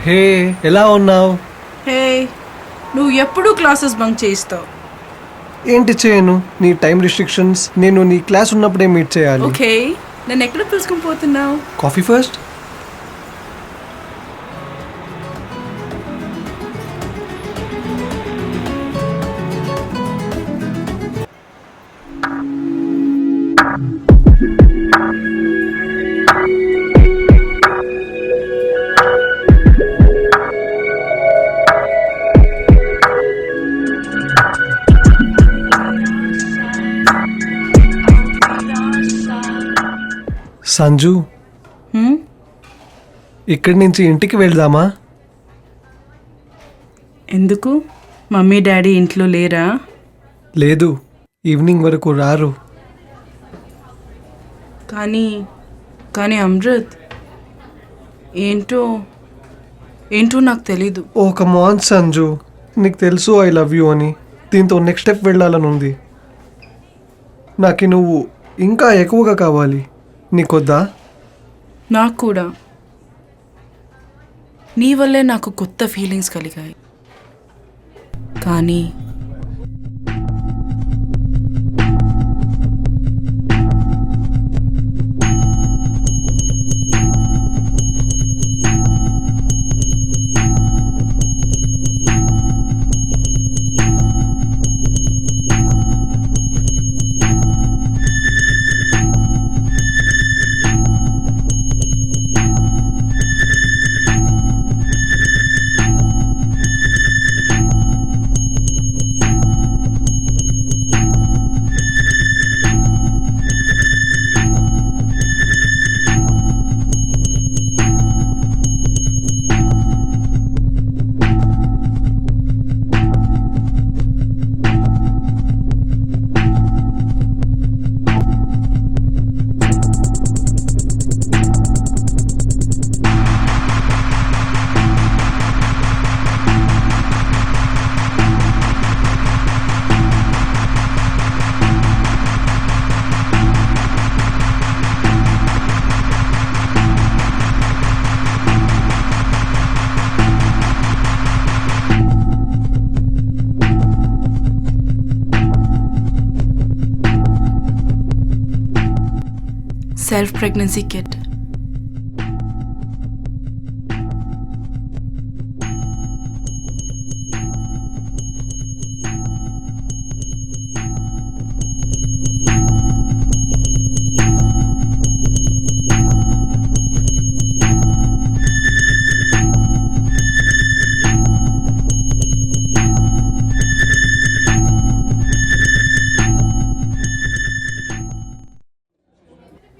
హే, ఎలా ఉన్నావు? హే, నువ్వు ఎప్పుడూ క్లాసెస్ బంక్ చేయిస్తావు. ఏంటి చేయను? నీ టైం రిస్ట్రిక్షన్స్. నేను నీ క్లాస్ ఉన్నప్పుడే మీట్ చేయాలి. ఓకే, నన్ను ఎక్కడ పిలుచుకుని పోతున్నావు? Coffee first. సంజు, ఇక్కడి నుంచి ఇంటికి వెళ్దామా? ఎందుకు? మమ్మీ డాడీ ఇంట్లో లేరా? లేదు, ఈవినింగ్ వరకు రారు. కానీ అమృత్, ఏంటో నాకు తెలీదు. ఓ కమాన్ సంజు, నీకు తెలుసు ఐ లవ్ యూ అని. దీంతో నెక్స్ట్ స్టెప్ వెళ్ళాలని ఉంది. నాకు నువ్వు ఇంకా ఎక్కువగా కావాలి. నీకొద్దా? నాకు కూడా. నీ వల్లే నాకు కొత్త ఫీలింగ్స్ కలిగాయి. కానీ self pregnancy kit.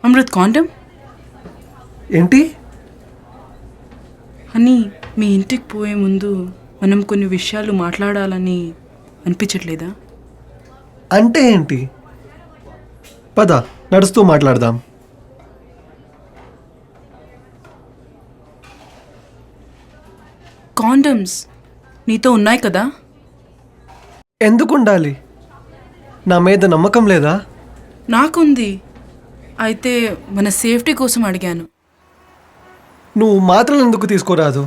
Amrit, condom ఏంటి? అని మీ ఇంటికి పోయే ముందు మనం కొన్ని విషయాలు మాట్లాడాలని అనిపించట్లేదా? అంటే ఏంటి? పద, నడుస్తూ మాట్లాడదాం. కాండమ్స్ నీతో ఉన్నాయి కదా? ఎందుకు ఉండాలి? నా మీద నమ్మకం లేదా? నాకుంది. అయితే మన సేఫ్టీ కోసం అడిగాను. నువ్వు మాత్రలు ఎందుకు తీసుకోరాదు?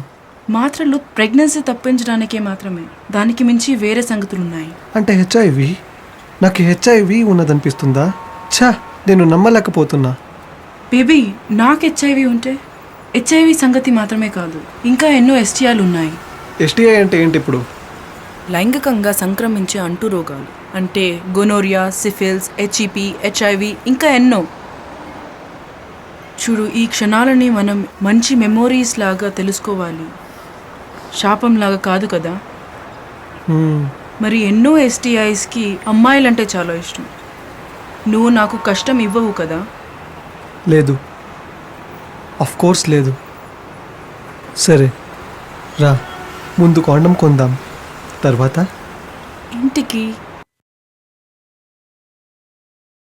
మాత్రలు ప్రెగ్నెన్సీ తప్పించడానికే మాత్రమే. దానికి మించి వేరే సంగతులున్నాయి. అంటే హెచ్ఐవి? నాకు హెచ్ఐవి ఉన్నదనిపిస్తుందా? ఛా, నేను నమ్మలేకపోతున్నా. బేబీ, నాకు హెచ్ఐవి ఉంటే హెచ్ఐవి సంగతి మాత్రమే కాదు, ఇంకా ఎన్నో ఎస్టీఐలు ఉన్నాయి. ఎస్టీఐ అంటే ఏంటి ఇప్పుడు? లైంగికంగా సంక్రమించే అంటు రోగాలు. అంటే గొనోరియా, సిఫిల్స్, హెచ్ఈపి, హెచ్ఐవి, ఇంకా ఎన్నో. చూడు, ఈ క్షణాలని మనం మంచి మెమోరీస్ లాగా తెలుసుకోవాలి, శాపంలాగా కాదు కదా. మరి ఎన్నో ఎస్టీఐస్కి అమ్మాయిలంటే చాలా ఇష్టం. నువ్వు నాకు కష్టం ఇవ్వవు కదా? లేదు, ఆఫ్ కోర్స్ లేదు. సరే రా, ముందు కాండం కొందాం, తర్వాత ఇంటికి.